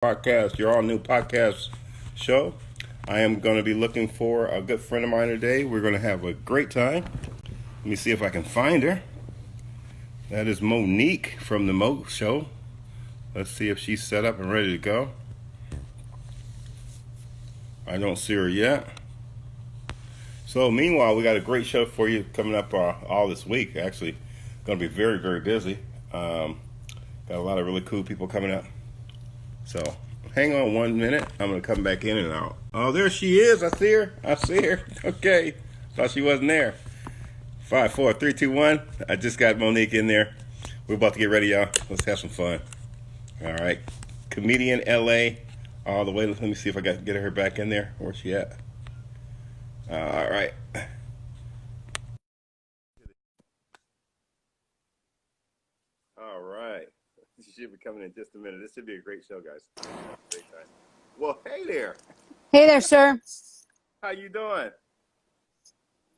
Podcast, your all new podcast show. I am going to be looking for a good friend of mine today. We're going to have a great time. Let me see if I can find her. That is Monique from the Mo Show. Let's see if she's set up and ready to go. I don't see her yet. So, meanwhile, we got a great show for you coming up all this week. Actually, going to be very, very busy. Got a lot of really cool people coming up. So, hang on 1 minute. I'm going to come back in and out. Oh, there she is. I see her. I see her. Okay. Thought she wasn't there. 5, 4, 3, 2, 1. I just got Monique in there. We're about to get ready, y'all. Let's have some fun. All right. Comedian LA all the way. Let me see if I got get her back in there. Where's she at? All right. All right. She should be coming in just a minute. This should be a great show, guys. Great time. Well, hey there. Hey there, sir. How you doing?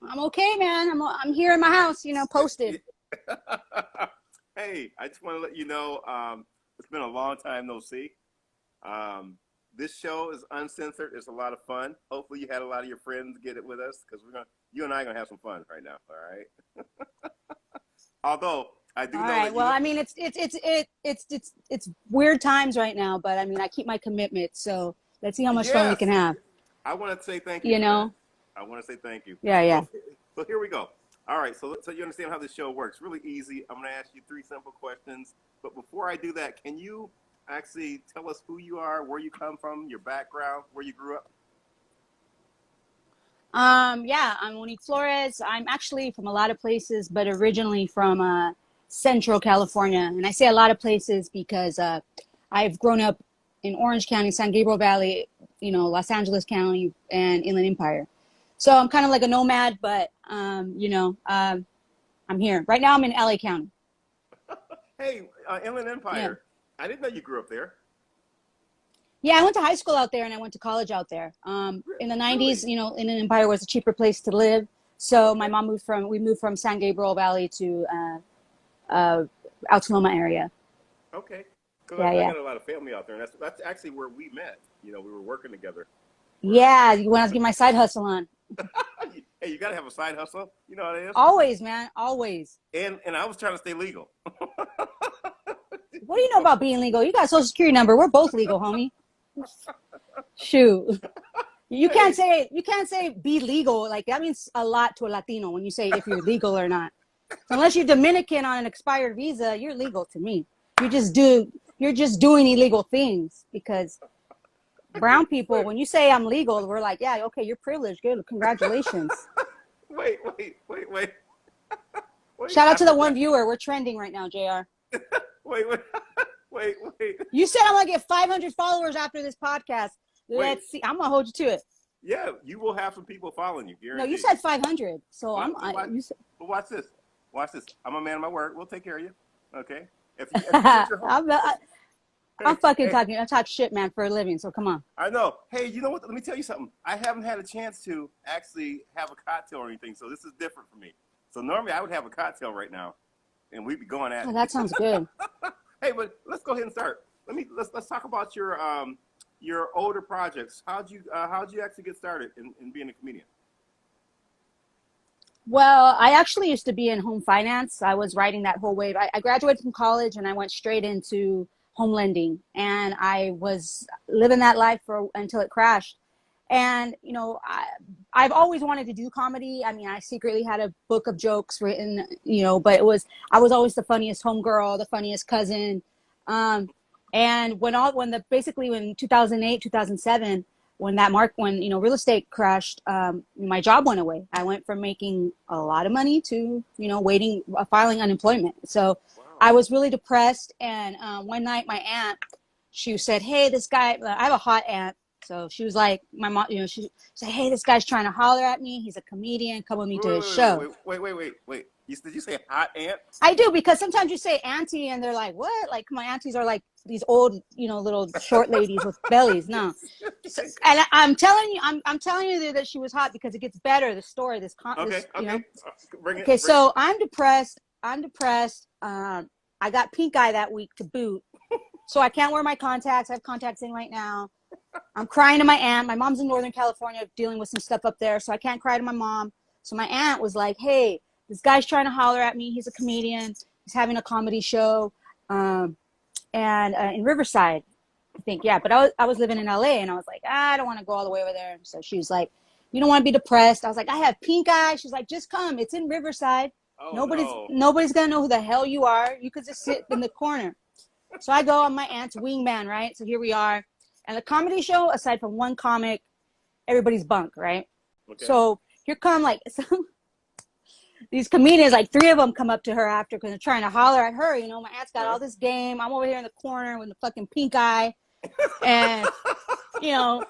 I'm okay, man. I'm here in my house, posted. Hey, I just want to let you know, it's been a long time no see. This show is uncensored. It's a lot of fun. Hopefully, you had a lot of your friends get it with us because you and I are gonna have some fun right now. All right. Although I do All know right. that Well, I mean, it's weird times right now, but I mean, I keep my commitment. So let's see how much fun we yes, can have. I want to say thank you You for that. know? I want to say thank you. Yeah, yeah. So here we go. All right, so you understand how this show works. Really easy. I'm going to ask you 3 simple questions. But before I do that, can you actually tell us who you are, where you come from, your background, where you grew up? Yeah, I'm Monique Flores. I'm actually from a lot of places, but originally from Central California. And I say a lot of places because I've grown up in Orange County, San Gabriel Valley, Los Angeles County, and Inland Empire. So I'm kind of like a nomad, but I'm here right now. I'm in LA County. Hey, Inland Yeah, Empire. I didn't know you grew up there. yeah. I went to high school out there, and I went to college out there. In the '90s, Really? Inland Empire was a cheaper place to live. So my Okay. mom we moved from San Gabriel Valley to uh, Altaloma area. Okay. Because Yeah, I yeah, got a lot of family out there, and that's actually where we met. We were working together. For yeah. When I was getting my side hustle on, hey, you got to have a side hustle. You know how it is. always, man, always. And I was trying to stay legal. What do you know about being legal? You got a social security number. We're both legal, homie. Shoot. Hey, You can't say be legal. Like that means a lot to a Latino when you say if you're legal or not. So unless you're Dominican on an expired visa, you're legal to me. You're just doing illegal things because brown people, wait, when you say I'm legal, we're like, yeah, okay, you're privileged. Good. Congratulations. wait. Wait, Shout out I to the one forgot. viewer. We're trending right now, JR. Wait, wait, You said I'm gonna get 500 followers after this podcast. wait. Let's see. I'm gonna hold you to it. Yeah, you will have some people following you, No, you guaranteed. said 500. So But, but, watch, you said, but watch this. Watch this. I'm a man of my word. We'll take care of you. Okay? If you get your home. I'm Hey, fucking hey, talking. I talk shit, man, for a living. So come on. I know. Hey, you know what? Let me tell you something. I haven't had a chance to actually have a cocktail or anything, so this is different for me. So normally I would have a cocktail right now, and we'd be going at Oh, it. that sounds good. Hey, but let's go ahead and start. Let's talk about your older projects. How'd you actually get started in being a comedian? Well, I actually used to be in home finance. I was riding that whole wave. I graduated from college and I went straight into home lending, and I was living that life for until it crashed. And I've always wanted to do comedy. I mean, I secretly had a book of jokes written, but I was always the funniest homegirl, the funniest cousin. Um, and when the basically when 2008, 2007, when real estate crashed, my job went away. I went from making a lot of money to waiting filing unemployment. So Wow. I was really depressed. And one night, my aunt, she said, "Hey, this guy." I have a hot aunt, so she was like, "My mom," she said, "Hey, this guy's trying to holler at me. He's a comedian. Come with me to his show." Wait. Did you say hot ant? I do, because sometimes you say auntie and they're like, "What?" Like my aunties are like these old, little short ladies with bellies. No, so, and I'm telling you, I'm telling you that she was hot because it gets better. The story, Okay, okay. Bring Okay, it. Bring it. so I'm depressed. I got pink eye that week to boot. So I can't wear my contacts. I have contacts in right now. I'm crying to my aunt. My mom's in Northern California dealing with some stuff up there, so I can't cry to my mom. So my aunt was like, hey, this guy's trying to holler at me. He's a comedian. He's having a comedy show and in Riverside, I think. Yeah, but I was living in LA, and I was like, I don't want to go all the way over there. So she was like, you don't want to be depressed. I was like, I have pink eye. She's like, just come. It's in Riverside. Oh, Nobody's going to know who the hell you are. You could just sit in the corner. So I go on my aunt's wingman, right? So here we are. And the comedy show, aside from one comic, everybody's bunk, right? Okay. So here come like these comedians, like 3 of them come up to her after because they're trying to holler at her. You know, my aunt's got all this game. I'm over here in the corner with the fucking pink eye. And, you know,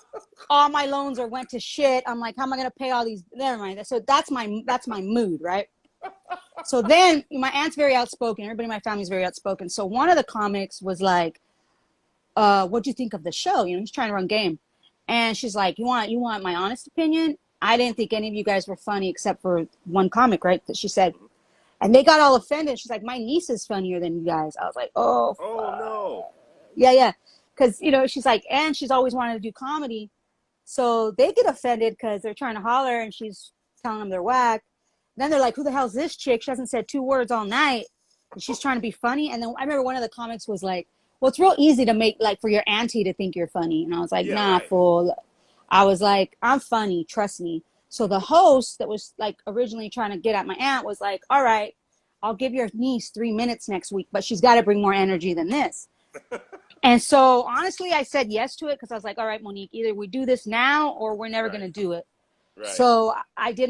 all my loans went to shit. I'm like, how am I going to pay all these? Never mind. So that's my mood, right? So then my aunt's very outspoken. Everybody in my family's very outspoken. So one of the comics was like, what'd you think of the show? You know, he's trying to run game. And she's like, you want my honest opinion? I didn't think any of you guys were funny except for one comic, right? That she said. And they got all offended. She's like, my niece is funnier than you guys. I was like, oh no. Yeah. Because, you know, she's like, and she's always wanted to do comedy. So they get offended because they're trying to holler and she's telling them they're whack. Then they're like, who the hell's this chick? She hasn't said 2 words all night. And she's trying to be funny. And then I remember one of the comics was like, well, it's real easy to make, like, for your auntie to think you're funny. And I was like, fool. I was like, I'm funny. Trust me. So the host that was, like, originally trying to get at my aunt was like, all right, I'll give your niece 3 minutes next week, but she's got to bring more energy than this. And so, honestly, I said yes to it because I was like, all right, Monique, either we do this now or we're never going to do it. Right. So I did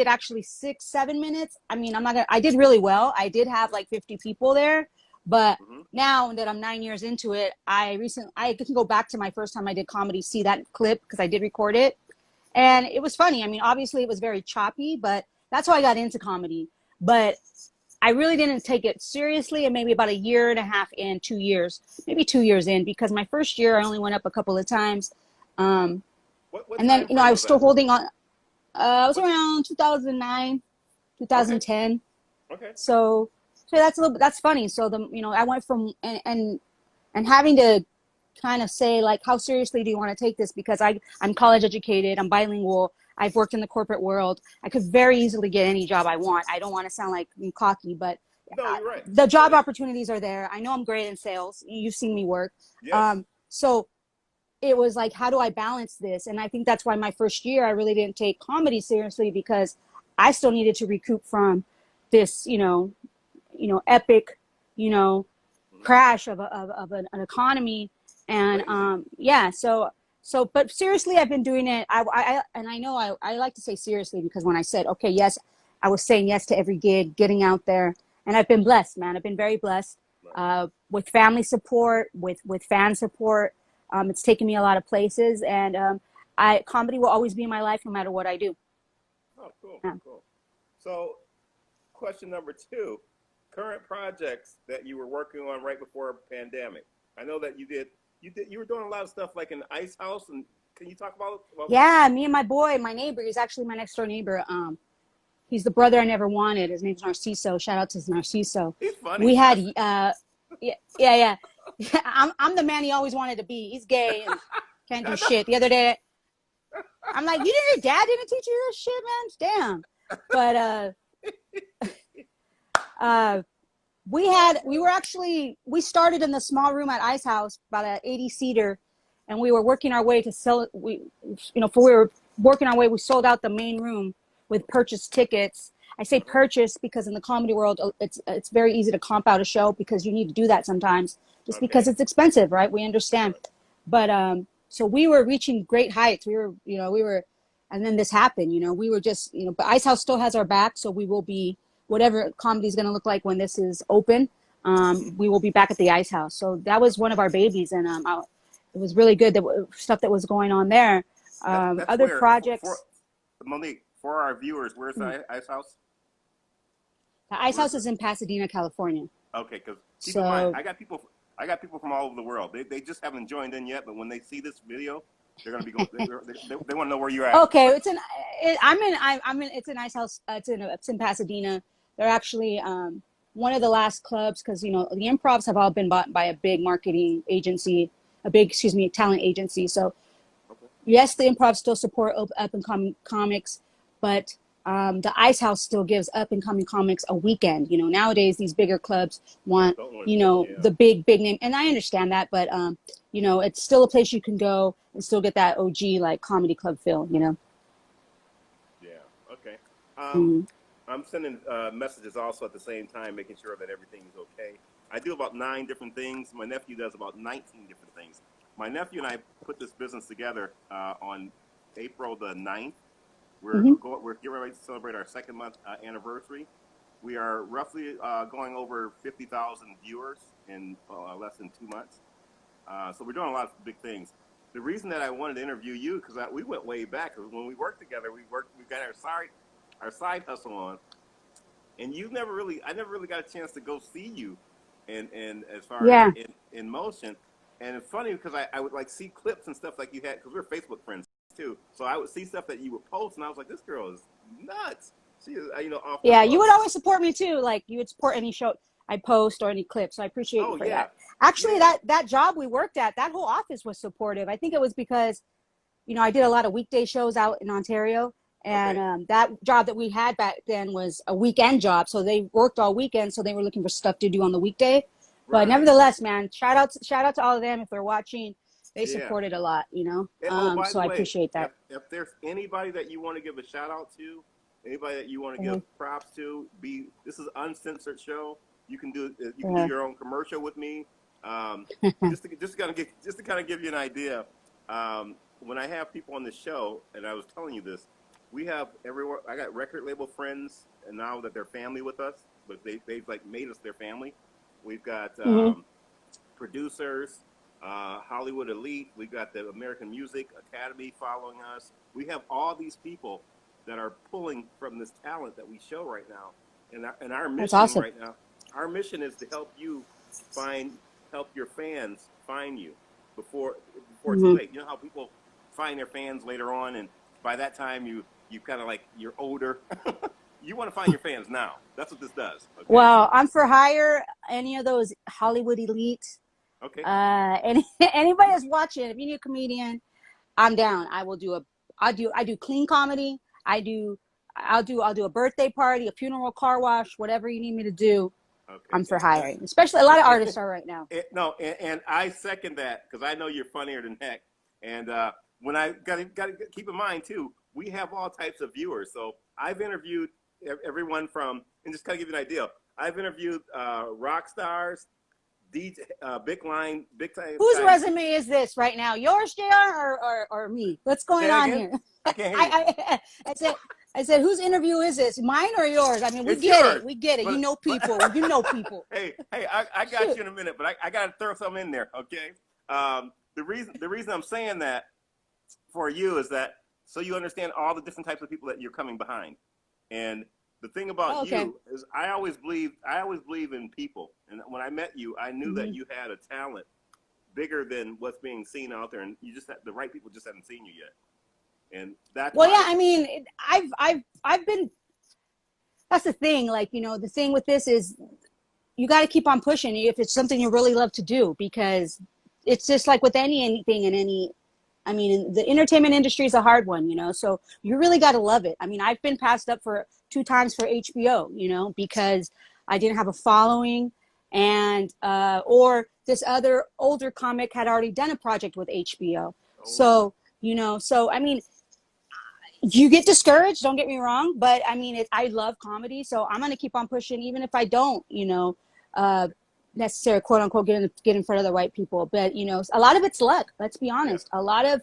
actually 6-7 minutes. I mean, I did really well. I did have like 50 people there. But now that I'm 9 years into it, I can go back to my first time I did comedy, see that clip because I did record it. And it was funny. I mean, obviously it was very choppy, but that's how I got into comedy. But I really didn't take it seriously. And maybe about 1.5 years in, 2 years, maybe 2 years in, because my first year I only went up a couple of times. And then, you know, I was still holding on. It was around 2009, 2010. Okay. So that's funny. So I went from and having to kind of say like, how seriously do you want to take this? Because I'm college educated, I'm bilingual, I've worked in the corporate world. I could very easily get any job I want. I don't want to sound like I'm cocky, but no, you're right. The job opportunities are there. I know I'm great in sales. You've seen me work. Yes. So it was like, how do I balance this? And I think that's why my first year, I really didn't take comedy seriously because I still needed to recoup from this, epic, crash of an economy. And but seriously, I've been doing it. I know I like to say seriously because when I said, okay, yes, I was saying yes to every gig, getting out there. And I've been blessed, man. I've been very blessed with family support, with fan support. It's taken me a lot of places, and comedy will always be in my life no matter what I do. Oh, cool, cool. So, question number 2, current projects that you were working on right before pandemic. I know that you were doing a lot of stuff like in the Ice House, and can you talk about Yeah, me and my neighbor, he's actually my next door neighbor. He's the brother I never wanted. His name's Narciso. Shout out to Narciso. He's funny. We had yeah. I'm the man he always wanted to be. He's gay and can't do shit. The other day, I'm like, your dad didn't teach you this shit, man? Damn. But we started in the small room at Ice House, about an 80-seater, and we were working our way to sell it. We were working our way. We sold out the main room with purchased tickets. I say purchase because in the comedy world, it's very easy to comp out a show because you need to do that sometimes just because it's expensive, right? We understand. But so we were reaching great heights. We were, and then this happened, we were just, but Ice House still has our back. So we will be, whatever comedy is going to look like when this is open, we will be back at the Ice House. So that was one of our babies. And it was really good, stuff that was going on there. Other projects. Monique, for our viewers, where's the Ice House? The Ice House is in Pasadena, California. Okay, because keep in mind, I got people from all over the world. They just haven't joined in yet, but when they see this video, they're gonna be going. They want to know where you're at. Okay, it's in Ice House. It's in Pasadena. They're actually one of the last clubs, because you know the improvs have all been bought by a big marketing agency, a big, excuse me, talent agency. So Okay. yes, the improv still support up and coming comics, but the Ice House still gives up and coming comics a weekend. You know, nowadays these bigger clubs want, Don't want you to. know, Yeah. the big name, and I understand that, but you know, it's still a place you can go and still get that OG like comedy club feel. You know. Yeah. Okay. Um, Mm-hmm. I'm sending messages also at the same time, making sure that everything is okay. I do about 9 different things. My nephew does about 19 different things. My nephew and I put this business together on April the 9th. Mm-hmm. We're getting ready to celebrate our second month anniversary. We are roughly going over 50,000 viewers in less than 2 months. So we're doing a lot of big things. The reason that I wanted to interview you because we went way back. Cause when we worked together, we got our side hustle on, and I never really got a chance to go see you, and as far as Yeah. in motion. And it's funny because I would like see clips and stuff like you had because we're Facebook friends too. So I would see stuff that you would post, and I was like, this girl is nuts. She is off the Yeah, you would hook. always support me too. Like you would support any show I post or any clips. So I appreciate you Oh for yeah, that. Actually, yeah. that job we worked at, that whole office was supportive. I think it was because, you know, I did a lot of weekday shows out in Ontario, and Okay, that job that we had back then was a weekend job. So they worked all weekend, so they were looking for stuff to do on the weekday. But right. nevertheless, man, shout out to all of them if they're watching. They Yeah. supported a lot, you know. Oh, by So the I way, appreciate that. if there's anybody that you want to give a shout out to, anybody that you want to give Uh, props to, this is an uncensored show. You can do uh, your own commercial with me. Just to kind of give you an idea. When I have people on the show, and I was telling you this, we have everyone. I got record label friends, and now that they're family with us, but they've like made us their family. We've got hmm producers, Hollywood Elite. We've got the American Music Academy following us. We have all these people that are pulling from this talent that we show right now. And our That's mission awesome. right now, our mission is to help you find, help your fans find you before it's too hmm late. You know how people find their fans later on, and by that time you kind of like you're older. You want to find your fans now. That's what this does. Okay. Well, I'm for hire. Any of those Hollywood elites, Okay. any anybody that's watching, if you need a comedian, I'm down. I do clean comedy. I do I'll do a birthday party, a funeral, car wash, whatever you need me to do. Okay. I'm for hiring. Especially a lot of artists are right now. No, and I second that because I know you're funnier than heck. And when I got to keep in mind too, we have all types of viewers. So I've interviewed everyone from, and just kind of give you an idea. I've interviewed rock stars, DJ, big Whose time. resume is this right now? Yours, JR, or me? What's Say going that on again. here? I can't hear you. I said, whose interview is this? Mine or yours? I mean, we It's get it. yours, We get it. You but know but people. You know people. hey, I got Shoot. you in a minute, but I got to throw something in there, okay? The reason I'm saying that for you is that so you understand all the different types of people that you're coming behind, and the thing about Oh, okay. you is I always believe in people, and when I met you, I knew hmm that you had a talent bigger than what's being seen out there, and you just had, the right people just haven't seen you yet, and that's Well, yeah. why. I mean, I've been. That's the thing. Like, you know, the thing with this is you got to keep on pushing if it's something you really love to do, because it's just like with anything in any. I mean, the entertainment industry is a hard one, you know. So you really got to love it. I mean, I've been passed up for 2 times for HBO, you know, because I didn't have a following, and or this other older comic had already done a project with HBO. Oh, So you know, so I mean, you get discouraged, don't get me wrong, but I mean, I love comedy, so I'm going to keep on pushing even if I don't, you know, uh necessarily quote unquote get in front of the right people. But you know, a lot of it's luck, let's be yeah. honest. A lot of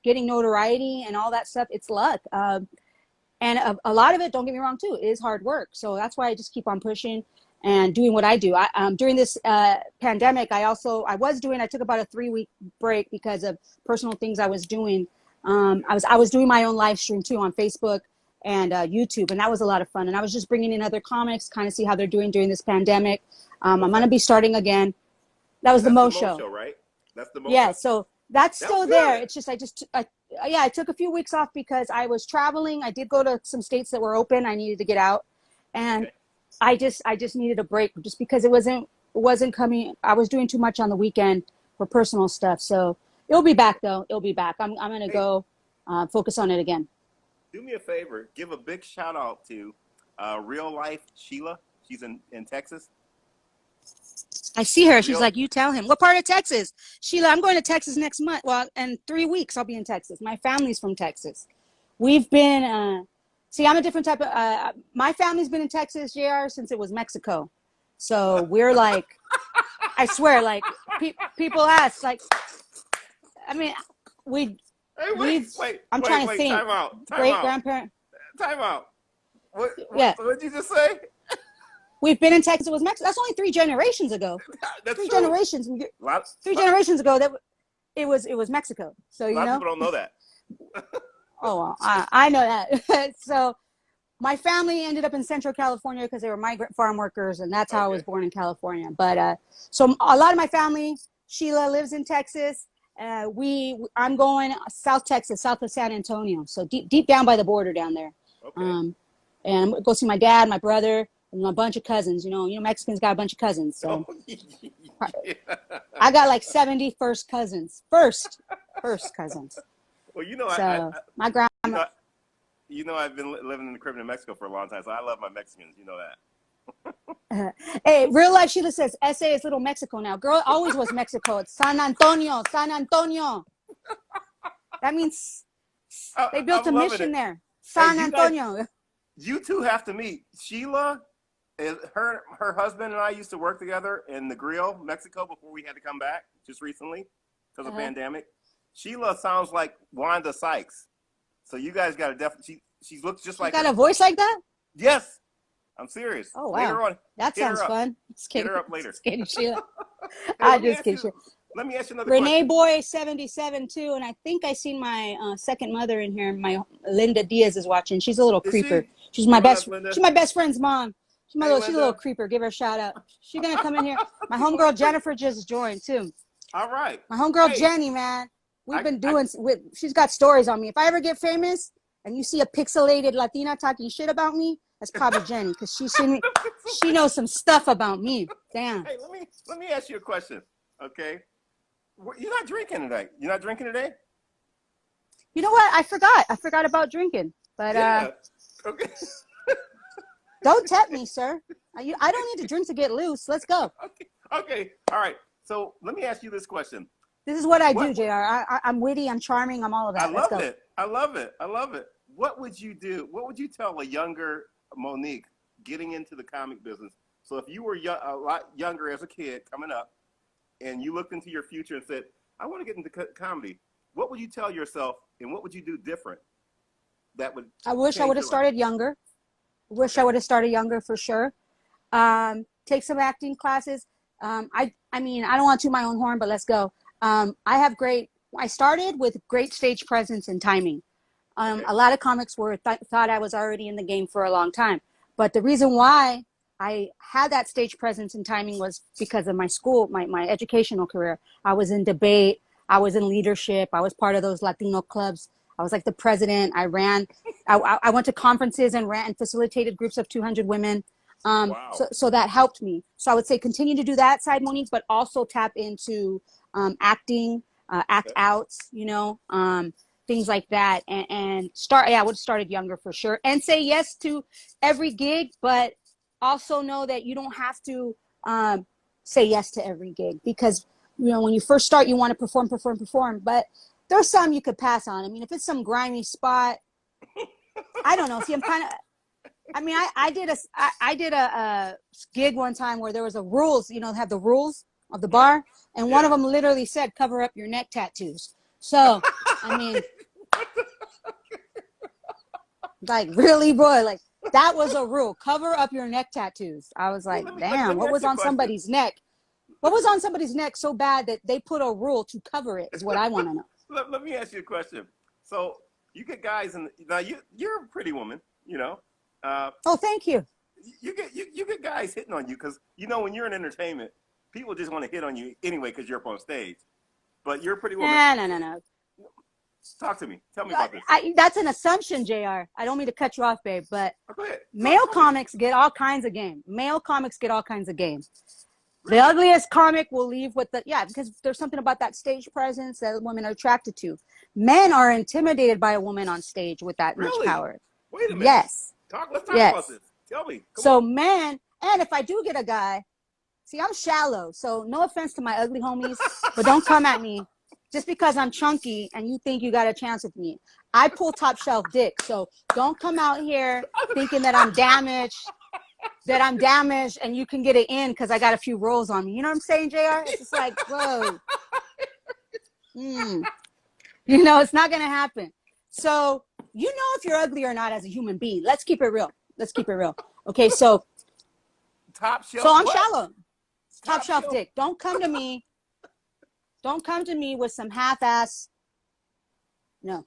getting notoriety and all that stuff, it's luck. And a lot of it, don't get me wrong too, is hard work. So that's why I just keep on pushing and doing what I do. During this pandemic, I took about a 3 week break because of personal things I was doing. Okay. I was doing my own live stream too on Facebook and YouTube, and that was a lot of fun. And I was just bringing in other comics, kind of see how they're doing during this pandemic. I'm What's gonna that? be starting again. That was the That's the Mo Mo show. show, right? That's the Mo Yeah, show. so that's That was still there. good. It's just I took a few weeks off because I was traveling. I did go to some states that were open. I needed to get out, and Okay. I just needed a break just because it wasn't coming. I was doing too much on the weekend for personal stuff. So it'll be back though. It'll be back. I'm gonna Hey, go focus on it again. do me a favor. Give a big shout out to real life Sheila. She's in Texas. I see her. She's Real. like, you tell him. What part of Texas? Sheila, I'm going to Texas next month. Well, in 3 weeks, I'll be in Texas. My family's from Texas. We've been, see, I'm a different type of, my family's been in Texas, JR, since it was Mexico. So we're like, I swear, like, people ask, like, I mean, we, Hey, we've, I'm trying to think. Time out. Time Great out. grandparent. Time out. Yeah. What did you just say? We've been in Texas. It was Mexico. That's only 3 generations ago. That's Three true. generations. Lots, Three lot, generations ago, that it was Mexico. So, a lot of people don't know that. Oh, well, I know that. So my family ended up in Central California because they were migrant farm workers, and that's how I was Okay. born in California. But so a lot of my family, Sheila lives in Texas. I'm going South Texas, south of San Antonio, so deep down by the border down there. Okay. And I'm gonna go see my dad, my brother, and a bunch of cousins. Mexicans got a bunch of cousins. Oh, So yeah. I got like 70 first cousins. First cousins. Well, you know, So my grandma. you know, I've been living in the Caribbean in Mexico for a long time, so I love my Mexicans. You know that. Hey, real life Sheila says SA is Little Mexico now. Girl, always was Mexico. It's San Antonio, San Antonio. That means they built I'm a loving mission it. there. Hey, San Antonio. you two have to meet. Sheila, her husband and I used to work together in the Grill, Mexico, before we had to come back just recently because of pandemic. Sheila sounds like Wanda Sykes, so you guys got to definitely. She looks just You like got her. a voice like that? Yes, I'm serious. Oh, wow. Later on, That hit her sounds up. fun. Just Hit kidding. her up later. Just kidding, Sheila. Hey, I let me just ask kidding. you. Let me ask you another Renee question. Boy 77 too, and I think I seen my second mother in here. My Linda Diaz is watching. She's a little Is creeper. she? She's Hey, my what up, best. Linda? She's my best friend's mom. She's Hey, she's a little Linda. creeper. Give her a shout out. She's gonna come in here. My People homegirl like creep. Jennifer just joined too. All right. My homegirl Hey, Jenny, man. We've been I doing with. She's got stories on me. If I ever get famous and you see a pixelated Latina talking shit about me, that's probably Jenny because she knows some stuff about me. Damn. Hey, let me ask you a question. Okay, you're not drinking today. You're not drinking today. You know what? I forgot. I forgot about drinking. But Yeah. Okay. don't tempt me, sir. I don't need to drink to get loose. Let's go. Okay. Okay. All right. So let me ask you this question. This is what I do, What? JR. I'm witty. I'm charming. I'm all of I that. Let's love go. it. I love it. I love it. What would you do? What would you tell a younger Monique getting into the comic business? So if you were a lot younger as a kid coming up, and you looked into your future and said, "I want to get into comedy," what would you tell yourself, and what would you do different? That would. I wish I change would have your life? started younger. Wish I would have started younger for sure. Take some acting classes. I mean, I don't want to toot my own horn, but let's go. I started with great stage presence and timing. Okay. A lot of comics thought I was already in the game for a long time. But the reason why I had that stage presence and timing was because of my school, my educational career. I was in debate. I was in leadership. I was part of those Latino clubs. I was like the president. I went to conferences and ran and facilitated groups of 200 women. Wow. So that helped me. So I would say continue to do that side, Monique, but also tap into acting, act outs, things like that. And start, I would have started younger for sure. And say yes to every gig, but also know that you don't have to say yes to every gig because, when you first start, you want to perform. But there's some you could pass on. I mean, if it's some grimy spot, I don't know. See, I did a gig one time where there was a rules, have the rules of the bar. And one of them literally said, cover up your neck tattoos. So, I mean, like really, boy, like that was a rule. Cover up your neck tattoos. I was like, damn, what was on somebody's neck? What was on somebody's neck so bad that they put a rule to cover it is what I want to know. Let me ask you a question. So you get guys, now you're a pretty woman, Oh, thank you. You get guys hitting on you because when you're in entertainment, people just want to hit on you anyway because you're up on stage. But you're a pretty woman. No. Talk to me. Tell me about this. That's an assumption, JR. I don't mean to cut you off, babe, but Go ahead. male comics get all kinds of game. Male comics get all kinds of game. Really? The ugliest comic will leave with because there's something about that stage presence that women are attracted to. Men are intimidated by a woman on stage with that much power. Wait a minute. Yes. Let's talk about this. Tell me. Come on. Men, and if I do get a guy, see, I'm shallow, so no offense to my ugly homies, but don't come at me just because I'm chunky and you think you got a chance with me. I pull top shelf dick, so don't come out here thinking that I'm damaged, and you can get it in because I got a few rolls on me. You know what I'm saying, JR? It's just like, whoa. It's not going to happen. So, if you're ugly or not as a human being. Let's keep it real. Okay, so. Top shelf. So I'm shallow. Top shelf dick. Don't come to me with some half-ass. No.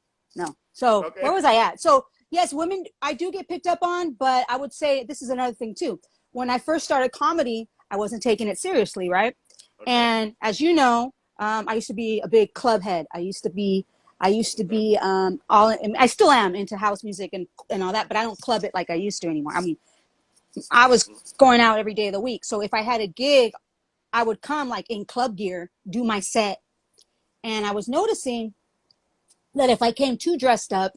So where was I at? So yes, women, I do get picked up on, but I would say this is another thing too. When I first started comedy, I wasn't taking it seriously, right? Okay. And as you know, I used to be a big club head. I used to be I still am into house music and all that, but I don't club it like I used to anymore. I mean, I was going out every day of the week. So if I had a gig, I would come like in club gear, do my set. And I was noticing that if I came too dressed up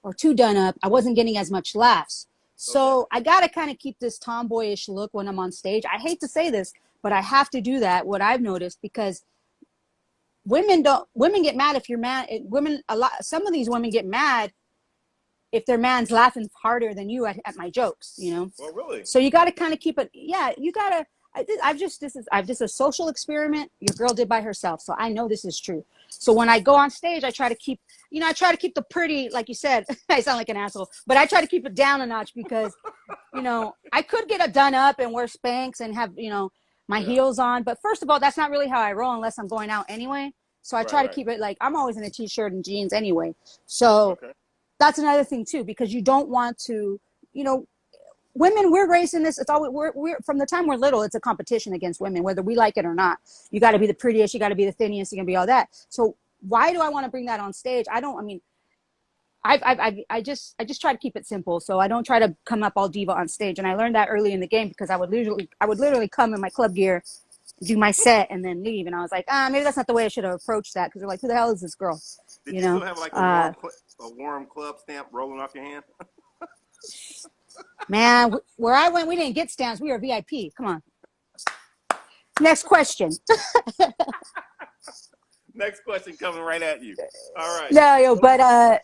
or too done up, I wasn't getting as much laughs. So I got to kind of keep this tomboyish look when I'm on stage. I hate to say this, but I have to do that, what I've noticed, because women get mad if you're mad. Some of these women get mad if their man's laughing harder than you at my jokes, Well, really? So you got to kind of keep it. Yeah, you got to. I've just a social experiment your girl did by herself. So I know this is true. So when I go on stage, I try to keep the pretty, like you said, I sound like an asshole, but I try to keep it down a notch because, I could get it done up and wear Spanx and have, my heels on. But first of all, that's not really how I roll unless I'm going out anyway. So I try to keep it like I'm always in a t-shirt and jeans anyway. So that's another thing too, because you don't want to, women, we're raised in this. It's always we're from the time we're little. It's a competition against women, whether we like it or not. You got to be the prettiest. You got to be the thinnest. You got to be all that. So why do I want to bring that on stage? I just try to keep it simple. So I don't try to come up all diva on stage. And I learned that early in the game because I would literally come in my club gear, do my set, and then leave. And I was like, maybe that's not the way I should have approached that, because they're like, who the hell is this girl? Did you still have like a warm club stamp rolling off your hand? Man, where I went, we didn't get stamps. We were VIP. Come on. Next question. Next question coming right at you. All right. But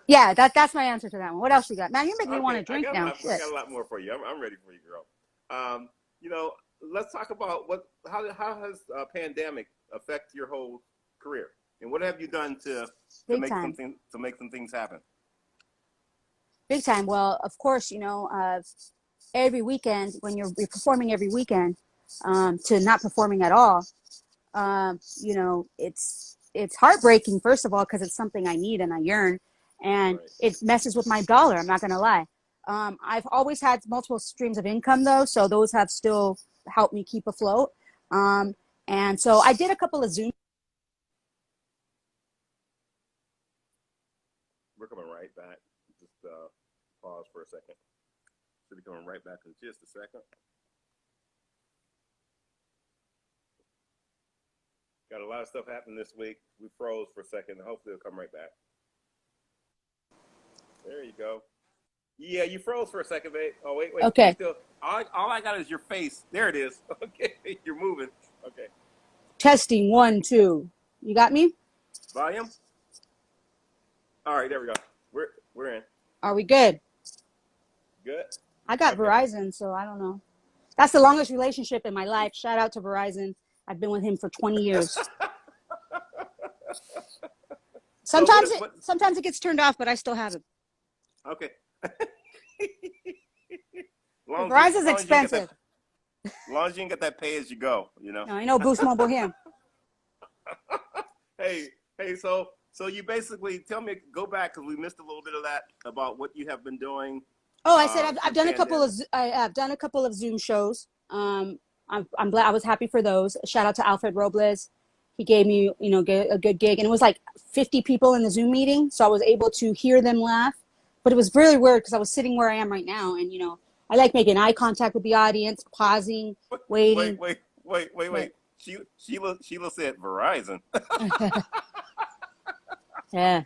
yeah, that's my answer to that one. What else you got? Man, you make me want to drink now. I got a lot more for you. I'm ready for you, girl. Let's talk about how has pandemic affect your whole career, and what have you done to make some things happen? Big time. Well, of course, every weekend when you're performing every weekend, to not performing at all, it's heartbreaking, first of all, because it's something I need and I yearn, and it messes with my dollar. I'm not going to lie. I've always had multiple streams of income though, so those have still helped me keep afloat. And so I did a couple of Zoom. We're coming right back. Just pause for a second. Should be coming right back in just a second. Got a lot of stuff happening this week. We froze for a second. Hopefully it'll come right back. There you go. Yeah, you froze for a second, babe. Oh, wait. Okay. All I got is your face. There it is. Okay, you're moving. Okay. Testing 1, 2. You got me? Volume. All right, there we go. We're in. Are we good? Good. I got Verizon, so I don't know. That's the longest relationship in my life. Shout out to Verizon. I've been with him for 20 years. Sometimes it gets turned off, but I still have it. Okay. Verizon's expensive. As long as you can get that pay as you go, No, I know Boost Mobile here. Hey, so you basically go back, because we missed a little bit of that about what you have been doing. Oh, I said I've done a couple of Zoom shows. I'm glad. I was happy for those. Shout out to Alfred Robles. he gave me, a good gig, and it was like 50 people in the Zoom meeting, so I was able to hear them laugh. But it was really weird because I was sitting where I am right now, and I like making eye contact with the audience, pausing, Wait, waiting. wait, wait, wait, But wait. Sheila said Verizon. yeah,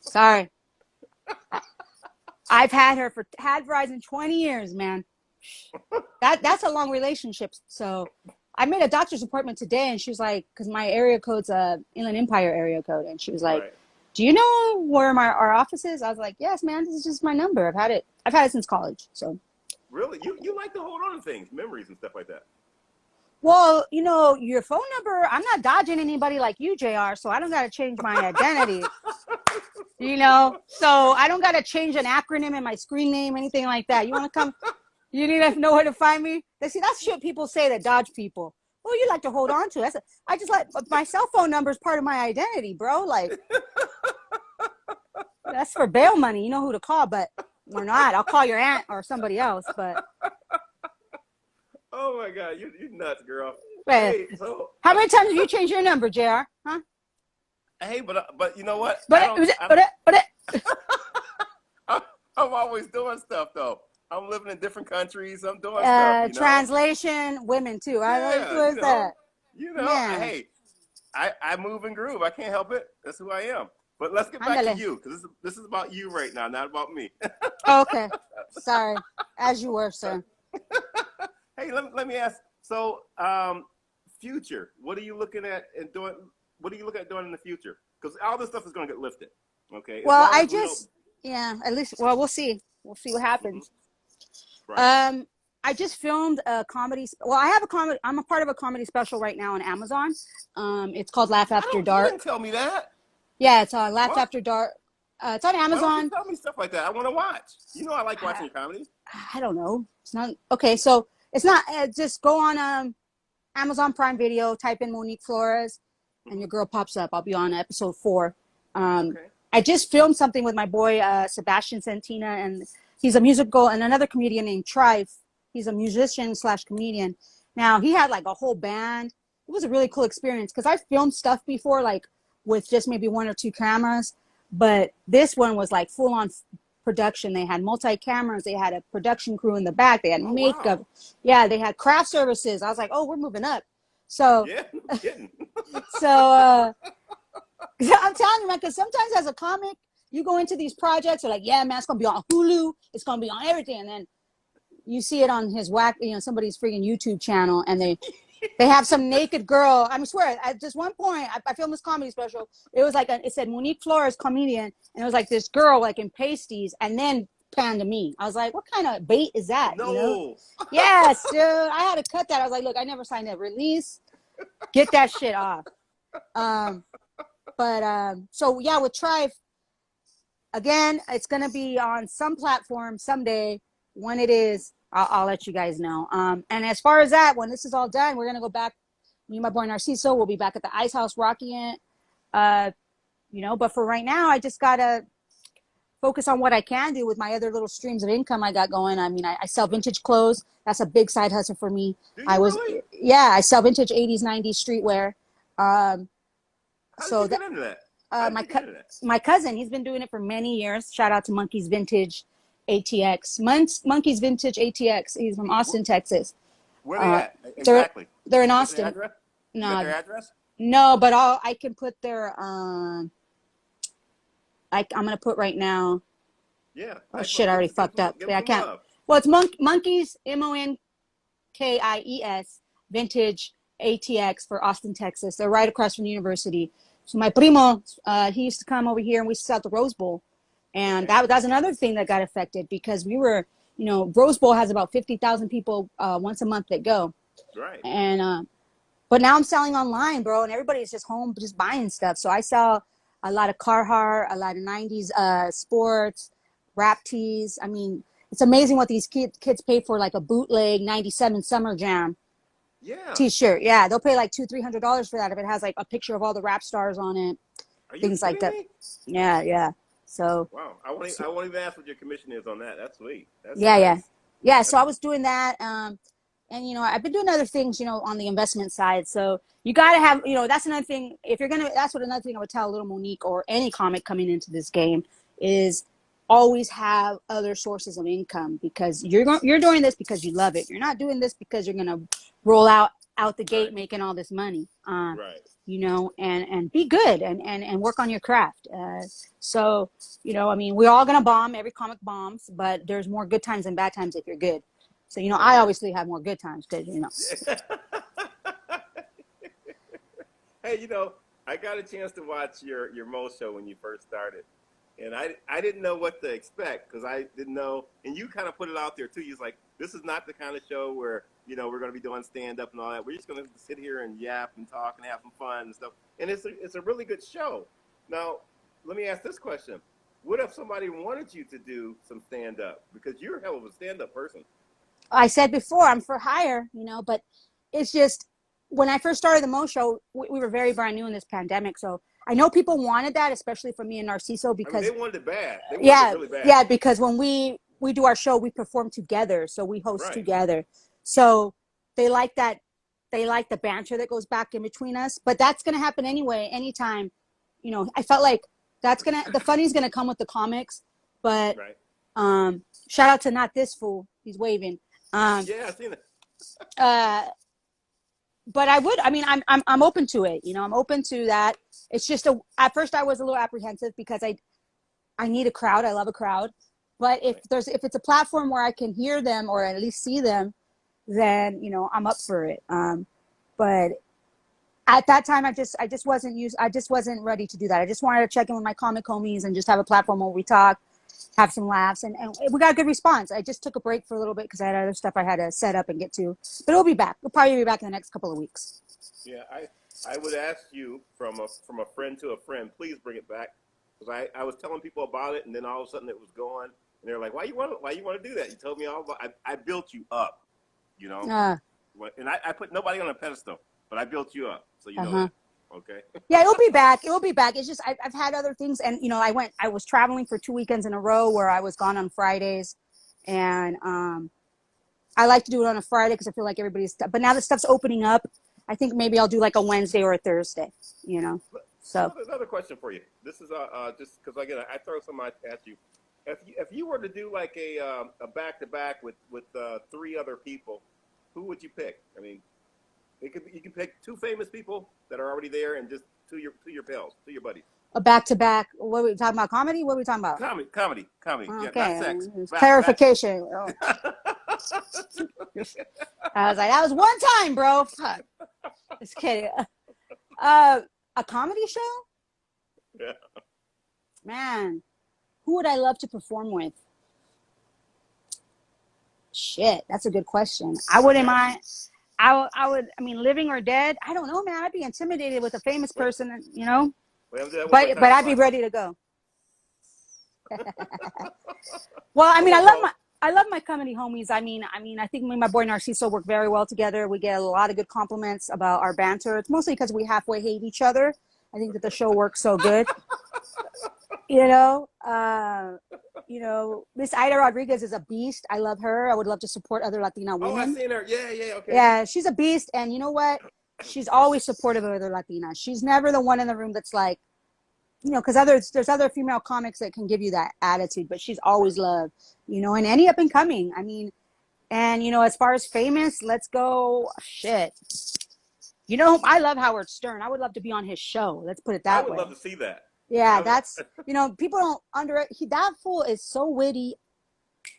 sorry. I've had Verizon 20 years, man. That's a long relationship. So I made a doctor's appointment today, and she was like, because my area code's a Inland Empire area code, and she was like, Right. "Do you know where our office is?" I was like, "Yes, man. This is just my number. I've had it since college." So, Really? You like to hold on to things, memories and stuff like that. well, your phone number. I'm not dodging anybody like you, Jr. So I don't got to change my identity. So I don't got to change an acronym in my screen name, anything like that. You want to come? You need to know where to find me. That's shit people say that dodge people. Oh, you like to hold on to. I just like my cell phone number is part of my identity, bro. Like that's for bail money. You know who to call, but we're not. I'll call your aunt or somebody else. But Oh my God, you nuts, girl. hey, Hey, so how many times have you changed your number, Jr.? Huh? hey, but you know what? But I don't. it, but it, but it. I'm, I'm always doing stuff though. I'm living in different countries. I'm doing stuff. Translation, women too. I don't Yeah, know what's that, man. Hey, I move and groove. I can't help it. That's who I am. But let's get back to Ándale. you, because this is about you right now, not about me. Okay, sorry. As you were, sir. Hey, let me ask. So, future. What are you looking at and doing? What are you looking at doing in the future? Because all this stuff is going to get lifted. Okay. As Well, long as we don't. yeah, at least, well, we'll see. We'll see what Mhm. happens. Right. Um, I just filmed a comedy. Well, I have a comedy. I'm a part of a comedy special right now on Amazon. It's called Laugh I After don't. You Dark. didn't tell me that. Yeah, it's on Laugh What? After Dark. It's on Why don't you Amazon. tell me stuff like that? I want to watch. You know, I like watching I, your comedy. I don't know. It's not okay. So it's not. Just go on Amazon Prime Video. Type in Monique Flores, and Hmm. your girl pops up. I'll be on episode 4. Um, Okay. I just filmed something with my boy Sebastian Santina, and he's a musical, and another comedian named Trife. He's a musician slash comedian. Now he had like a whole band. It was a really cool experience because I filmed stuff before, like with just maybe 1 or 2 cameras, but this one was like full on production. They had multi cameras. They had a production crew in the back. They had Oh makeup. wow. Yeah, they had craft services. I was like, oh, we're moving up. So Yeah. No kidding. so I'm telling you, man, because sometimes as a comic, you go into these projects, you're like, yeah, man, it's gonna be on Hulu, it's gonna be on everything, and then you see it on his somebody's freaking YouTube channel, and they have some naked girl. I swear, at just one point, I filmed this comedy special. It was like it said Monique Flores comedian, and it was like this girl like in pasties, and then panned to me. I was like, what kind of bait is that? No. Yes, dude. I had to cut that. I was like, look, I never signed a release. Get that shit off. But so yeah, with Trife, again, it's gonna be on some platform someday. When it is, I'll let you guys know. And as far as that, when this is all done, we're gonna go back. Me and my boy Narciso will be back at the Ice House rocking it. But for right now, I just gotta focus on what I can do with my other little streams of income I got going. I mean, I sell vintage clothes. That's a big side hustle for me. Do you really? Yeah, I sell vintage 80s, 90s streetwear. Um, How did so you that get into that? How did you get into that? my cousin, he's been doing it for many years. Shout out to Monkey's Vintage ATX. Monkey's Vintage ATX. He's from Where, Austin, Texas. where they Uh, at they're exactly? they're in You got their Austin. address? You got No, their address? no, but I can put their I'm gonna put right now. Yeah. Oh shit, I already fucked up. Give them Yeah, I some can't. love. Well, it's Monkeys MONKIES Vintage ATX for Austin, Texas. They're right across from the university. So my primo, he used to come over here and we used to sell at the Rose Bowl, and Okay. that's another thing that got affected because we were, Rose Bowl has about 50,000 people once a month that go, Right. and but now I'm selling online, bro, and everybody's just home just buying stuff. So I sell a lot of Carhartt, a lot of 90s sports, rap tees. I mean, it's amazing what these kids pay for like a bootleg 97 Summer Jam Yeah. t-shirt. Yeah, they'll pay like $200-300 for that if it has like a picture of all the rap stars on it, Are you things like kidding that. me? Yeah, yeah. So, Wow. I won't even ask what your commission is on that. That's sweet. That's yeah, yeah. nice. Yeah, so That's I was doing that. And I've been doing other things, on the investment side. So you got to have, that's another thing. If you're gonna, that's what another thing I would tell little Monique or any comic coming into this game is always have other sources of income, because you're doing this because you love it. You're not doing this because you're gonna roll out the gate Right. making all this money. Right. And be good and work on your craft. So I mean, we're all gonna bomb. Every comic bombs, but there's more good times than bad times if you're good. So I obviously have more good times because Hey, I got a chance to watch your Mo show when you first started, and I didn't know what to expect because I didn't know, and you kind of put it out there too. You're like, this is not the kind of show where we're going to be doing stand up and all that. We're just going to sit here and yap and talk and have some fun and stuff. And it's a really good show. Now, let me ask this question: what if somebody wanted you to do some stand up, because you're a hell of a stand up person? I said before, I'm for hire, but it's just when I first started the Mo Show, we were very brand new in this pandemic. So I know people wanted that, especially for me and Narciso, I mean, because they wanted it bad. They wanted it yeah, really bad. yeah, because when we do our show, we perform together, so we host Right. together. So they like that. They like the banter that goes back in between us. But that's gonna happen anyway. Anytime, I felt like the funny's gonna come with the comics. But Right. shout out to Not This Fool. He's waving. Yeah, I seen it. Uh, but I mean, I'm open to it. I'm open to that. It's just at first I was a little apprehensive because I need a crowd. I love a crowd. But if Right. it's a platform where I can hear them or at least see them, then I'm up for it. But at that time, I just wasn't ready to do that. I just wanted to check in with my comic homies and just have a platform where we talk, have some laughs, and we got a good response. I just took a break for a little bit because I had other stuff I had to set up and get to. But it'll be back. We'll probably be back in the next couple of weeks. Yeah, I would ask you from a friend to a friend, please bring it back, because I was telling people about it, and then all of a sudden it was gone, and they're like, why you want to do that? You told me all about. I built you up, you know, Uh, and I put nobody on a pedestal, but I built you up, so you know uh-huh. that. Okay. Yeah, it'll be back. It will be back. It's just I've had other things, and I was traveling for 2 weekends in a row where I was gone on Fridays, and I like to do it on a Friday because I feel like everybody's. But now that stuff's opening up, I think maybe I'll do like a Wednesday or a Thursday. So Another question for you. This is just because again I throw some at you. If you were to do like a back to back with three other people, who would you pick? I mean, you can pick two famous people that are already there and just two your pals, two your buddies. a back to back. What are we talking about? Comedy? What are we talking about? Comedy. Yeah, not Okay, sex. Back. clarification. Oh, I was like, that was one time, bro. Fuck. Just kidding. A comedy show? Yeah. Man, who would I love to perform with? Shit, that's a good question. I I wouldn't got mind. you. I would. I mean, living or dead. I don't know, man. I'd be intimidated with a famous Wait, person, wait, I'm do that one more But time. I'd So be ready to go. Well, I mean, okay, well, I love my comedy homies. I think me and my boy Narciso work very well together. We get a lot of good compliments about our banter. It's mostly because we halfway hate each other. I think that the okay. show works so good. You know, uh, Miss Ida Rodriguez is a beast. I love her. I would love to support other Latina Oh, I women. seen her. Yeah, yeah. Okay. Yeah, she's a beast. And you know what? She's always supportive of other Latinas. She's never the one in the room that's like, because there's other female comics that can give you that attitude, but she's always Right. loved, and any up and coming. I mean, and as far as famous, let's go. Shit, I love Howard Stern. I would love to be on his show. Let's put it I that would love way. to see that. Yeah, I would. that's people don't that fool is so witty,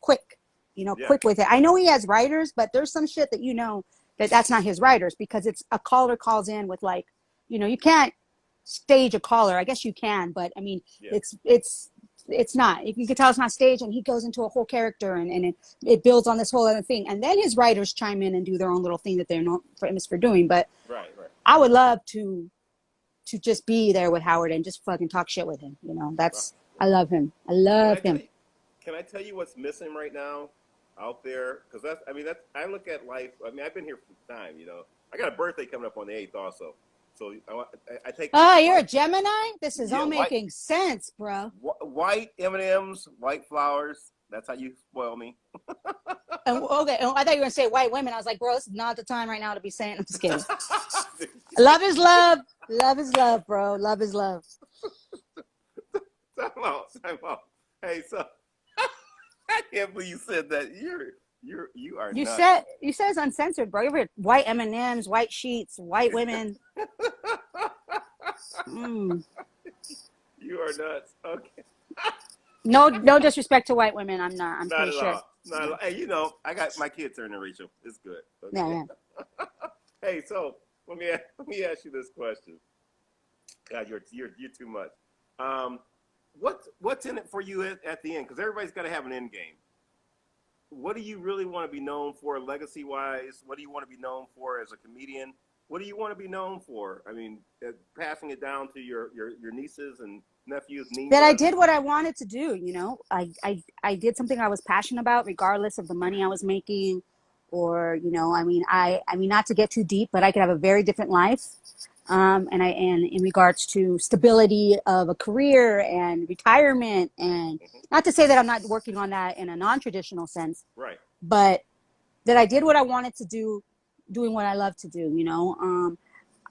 quick, Yeah. quick with it. I know he has writers, but there's some shit that that's not his writers because it's a caller calls in with like, you can't stage a caller. I guess you can, but I mean, Yeah. it's not. You can tell it's not staged, and he goes into a whole character, and it builds on this whole other thing, and then his writers chime in and do their own little thing that they're not famous for doing. But Right. Right. I would love to just be there with Howard and just fucking talk shit with him. Well, I love him. I can love I tell him. you? Can I tell you what's missing right now out there? Because that's. I look at life. I mean, I've been here for time. I got a birthday coming up on the 8th also. So I take Oh, you're a white. Gemini? This is Yeah, all white. making sense, bro. White M&Ms, white flowers. That's how you spoil me. Okay, I thought you were gonna say white women. I was like, bro, this is not the time right now to be saying. I'm just kidding. Love is love. Love is love, bro. Love is love. Time out. Time out. Hey, so I can't believe you said that. You are nuts. You said it's uncensored, bro. You ever white M&Ms, white sheets, white women. Mm. You are nuts. Okay. No disrespect to white women. I'm not. I'm Not pretty at sure. all. Not at all. Hey, you know, I got my kids turning Rachel. It's good. Okay. Yeah, yeah. Hey, so let me ask you this question. God, you're too much. Um, what's in it for you at the end? Because everybody's got to have an end game. What do you really want to be known for, legacy wise? What do you want to be known for as a comedian? What do you want to be known for? I mean, passing it down to your nieces and nephews, That I nieces. did what I wanted to do. You know, I did something I was passionate about, regardless of the money I was making, or I mean, not to get too deep, but I could have a very different life. And in regards to stability of a career and retirement, and not to say that I'm not working on that in a non-traditional sense, Right. but that I did what I wanted to do, doing what I love to do.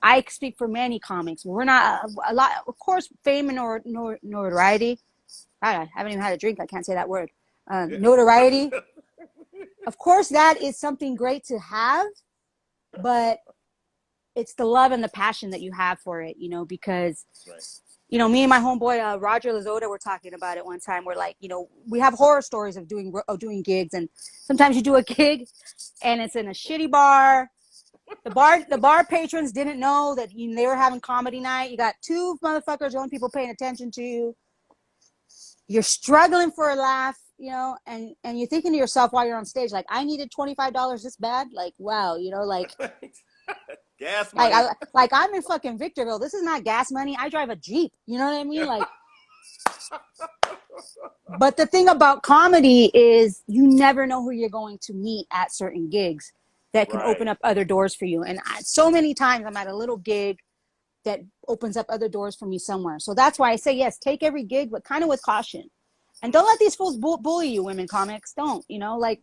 I speak for many comics. We're not a lot, of course, fame and notoriety. God, I haven't even had a drink. I can't say that word. Yeah. Notoriety. Of course, that is something great to have, but it's the love and the passion that you have for it, because, Right. me and my homeboy, Roger Lazota, were talking about it one time. We're like, we have horror stories of doing gigs. And sometimes you do a gig and it's in a shitty bar. The bar patrons didn't know that they were having comedy night. You got two motherfuckers, the only people paying attention to you. You're struggling for a laugh, and you're thinking to yourself while you're on stage, like, I needed $25 this bad. Like, wow, like, Gas money. I'm in fucking Victorville. This is not gas money. I drive a Jeep. You know what I mean? Like, but the thing about comedy is you never know who you're going to meet at certain gigs that can open up other doors for you. And so many times I'm at a little gig that opens up other doors for me somewhere. So that's why I say, yes, take every gig, but kind of with caution. And don't let these fools bully you, women comics. Don't, like,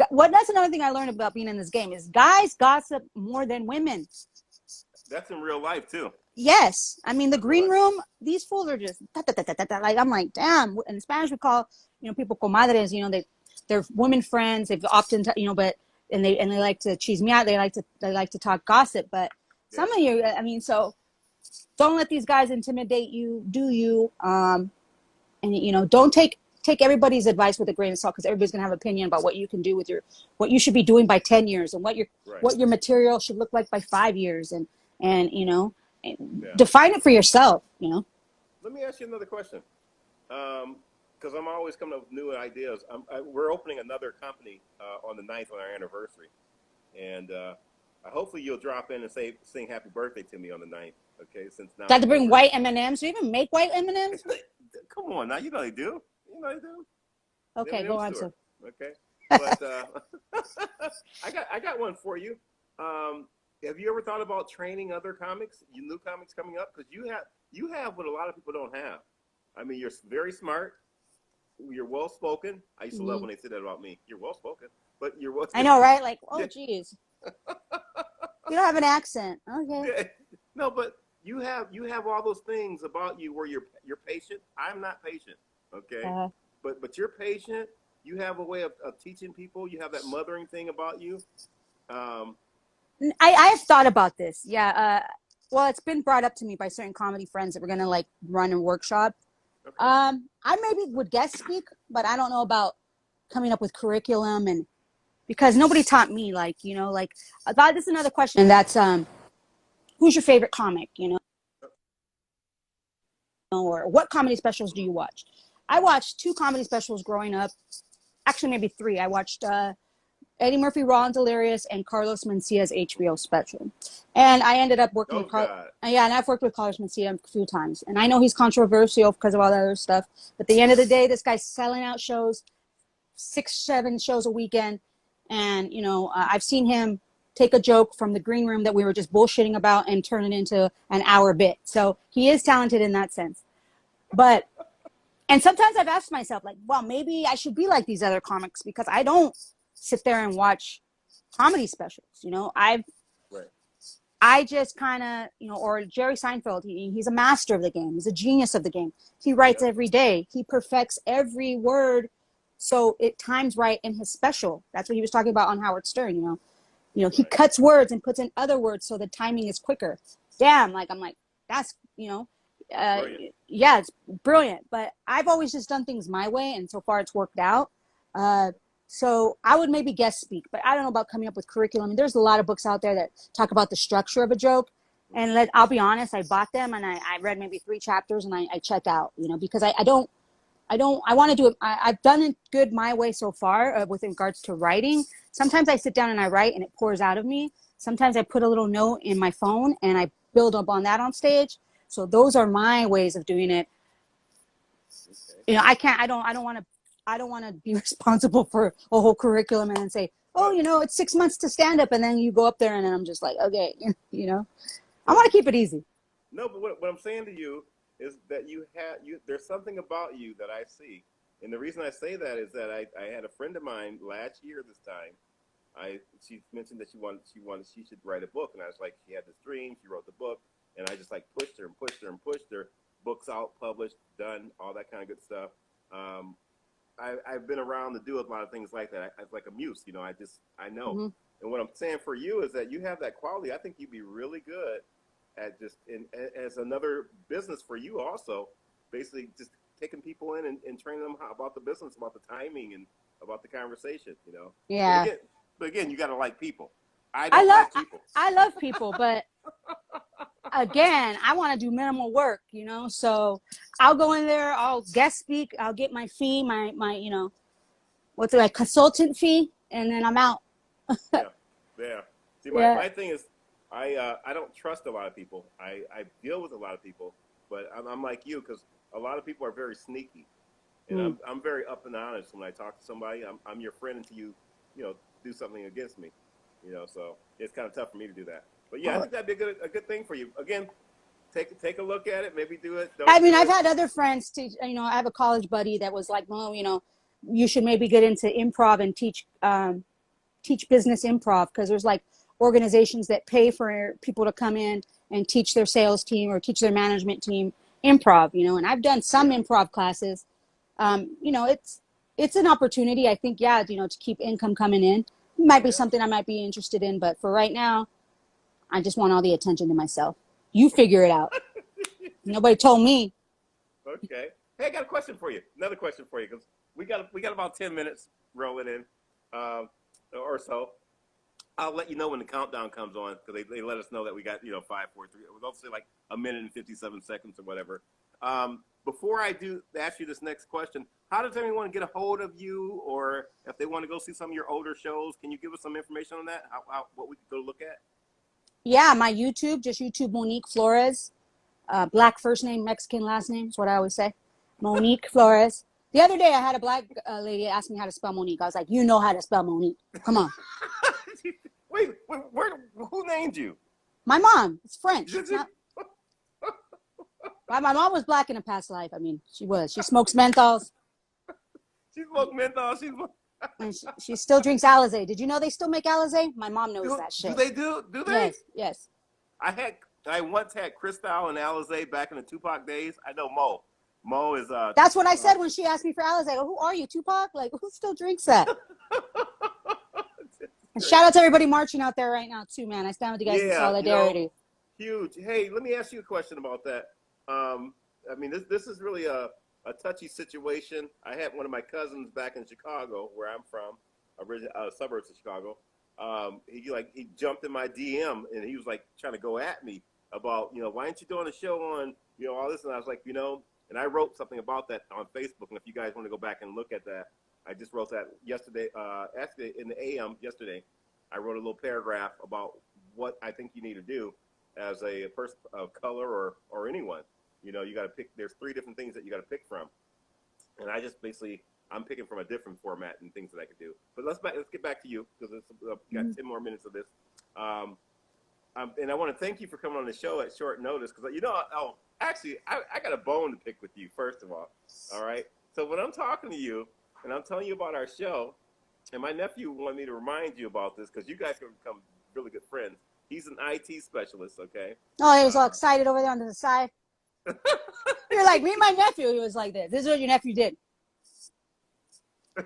that's another thing I learned about being in this game is guys gossip more than women. That's in real life too. Yes. I mean, the green room, these fools are just, like, I'm like, damn. In Spanish, we call, people comadres, they're women friends. They've often, but, and they like to cheese me out. They like to talk gossip, but some of you, I mean, so don't let these guys intimidate you, do you? And, don't take everybody's advice with a grain of salt, because everybody's going to have an opinion about what you can do with what you should be doing by 10 years and what your material should look like by 5 years. And define it for yourself, Let me ask you another question. Because I'm always coming up with new ideas. We're opening another company on the 9th on our anniversary. And hopefully you'll drop in and sing happy birthday to me on the 9th. Okay, since now. Got to bring white M&Ms. Do you even make white M&Ms? Come on now, you know they do. You know they do. Okay, go on, sir. Okay, but I got one for you. Have you ever thought about training other comics, you new comics coming up? Because you have what a lot of people don't have. I mean, you're very smart. You're well spoken. I used to love when they said that about me. You're well spoken, but you're well. I know, right? Like, oh, geez. You don't have an accent. Okay. No, but you have all those things about you where you're patient. I'm not patient. Okay. But you're patient. You have a way of teaching people. You have that mothering thing about you. I have thought about this. Yeah. Well, it's been brought up to me by certain comedy friends that we're going to like run a workshop. Okay. I maybe would guest speak, but I don't know about coming up with curriculum, and because nobody taught me, like, like I thought this is another question. And that's, who's your favorite comic, or what comedy specials do you watch? I watched 2 comedy specials growing up. Actually, maybe 3. I watched, Eddie Murphy, Raw and Delirious, and Carlos Mencia's HBO special. And I ended up working with and I've worked with Carlos Mencia a few times. And I know he's controversial because of all that other stuff. But at the end of the day, this guy's selling out shows, 6-7 shows a weekend. And, I've seen him take a joke from the green room that we were just bullshitting about and turn it into an hour bit. So he is talented in that sense. And sometimes I've asked myself, like, well, maybe I should be like these other comics, because I don't sit there and watch comedy specials. You know, Right. I just kind of, you know, or Jerry Seinfeld, he's a master of the game. He's a genius of the game. He writes Yep. every day. He perfects every word so it times right in his special. That's what he was talking about on Howard Stern, you know. You know, he Right. cuts words and puts in other words so the timing is quicker. Damn, like I'm like, that's, you know, yeah, it's brilliant. But I've always just done things my way, and so far it's worked out. Uh, so I would maybe guest speak, but I don't know about coming up with curriculum. And there's a lot of books out there that talk about the structure of a joke. And I'll be honest, I bought them and I read maybe 3 chapters and I check out, you know, because I want to do it. I've done it good my way so far with regards to writing. Sometimes I sit down and I write and it pours out of me. Sometimes I put a little note in my phone and I build up on that on stage. So those are my ways of doing it. Okay. You know, I don't want to be responsible for a whole curriculum and then say, oh, But you know, it's 6 months to stand up. And then you go up there and then I'm just like, okay, you know, I but want to keep it easy. no, but what I'm saying to you is that there's something about you that I see. And the reason I say that is that I had a friend of mine last year this time. She mentioned that she should write a book, and I was like, she had this dream, she wrote the book, and I just like pushed her and pushed her and pushed her. Books out, published, done, all that kind of good stuff. Um, I've been around to do a lot of things like that. I like a muse, you know. I know. Mm-hmm. And what I'm saying for you is that you have that quality. I think you'd be really good at just as another business for you also, basically just taking people in and training them about the business, about the timing, and about the conversation, you know. But Yeah. again, you got to like people. I I don't love, like people. I love people, but again, I want to do minimal work, you know. So I'll go in there, I'll guest speak, I'll get my fee, my you know, what's it like, consultant fee, and then I'm out. Yeah, yeah. See, Yeah. my thing is, I don't trust a lot of people. I deal with a lot of people, but I'm like you because a lot of people are very sneaky, and Mm. I'm very up and honest when I talk to somebody. I'm your friend until you know do something against me, you know. So it's kind of tough for me to do that. But yeah, I Well, think that'd be a good thing for you. Again, take a look at it. Maybe do it. I Don't mean, do I've it. had other friends to, you know, I have a college buddy that was like, well, you know, you should maybe get into improv and teach business improv because there's like organizations that pay for people to come in and teach their sales team or teach their management team improv, you know. And I've done some Yeah. improv classes. You know, it's an opportunity, I think, yeah, you know, to keep income coming in. It might Oh be yeah. something I might be interested in, but for right now, I just want all the attention to myself. You figure it out. Nobody told me. Okay. Hey, I got a question for you. Another question for you because we got about 10 minutes rolling in, um, or so. I'll let you know when the countdown comes on because they let us know that we got 5, 4, 3. We'll say like a minute and 57 seconds or whatever. Before I do ask you this next question, how does anyone get a hold of you, or if they want to go see some of your older shows? Can you give us some information on that? What we could go look at? Yeah, my YouTube, just YouTube Monique Flores. Black first name, Mexican last name. That's what I always say. Monique Flores. The other day, I had a black lady ask me how to spell Monique. I was like, you know how to spell Monique. Come on. Wait, who named you? My mom. It's French. Did It's you? not. My mom was black in a past life. I mean, she was. She smokes menthols. She smoked menthol. And she still drinks Alizé. Did you know they still make Alizé? My mom knows that Do shit. they do? Do they? Yes, yes. I had I once had Cristal and Alizé back in the Tupac days. I know Mo. Mo is That's what I said when she asked me for Alizé. I go, who are you, Tupac? Like, who still drinks that? And shout out to everybody marching out there right now, too, man. I stand with you guys in Yeah, solidarity. huge. Hey, let me ask you a question about that. I mean, this is really a touchy situation. I had one of my cousins back in Chicago, where I'm from, original suburbs of Chicago. He jumped in my DM and he was like trying to go at me about why aren't you doing a show on all this, and I was like and I wrote something about that on Facebook, and if you guys want to go back and look at that, I just wrote that yesterday. Actually, in the AM yesterday, I wrote a little paragraph about what I think you need to do as a person of color or anyone. You got to pick. There's 3 different things that you got to pick from, and I just basically I'm picking from a different format and things that I could do. But let's get back to you because we got 10 more minutes of this. And I want to thank you for coming on the show at short notice because actually I got a bone to pick with you first of all. All right. So when I'm talking to you and I'm telling you about our show, And my nephew wanted me to remind you about this because you guys can become really good friends. He's an IT specialist, okay? Oh, he was all Uh, excited over there on the side. You're like, meet my nephew. He was like this. This is what your nephew did. I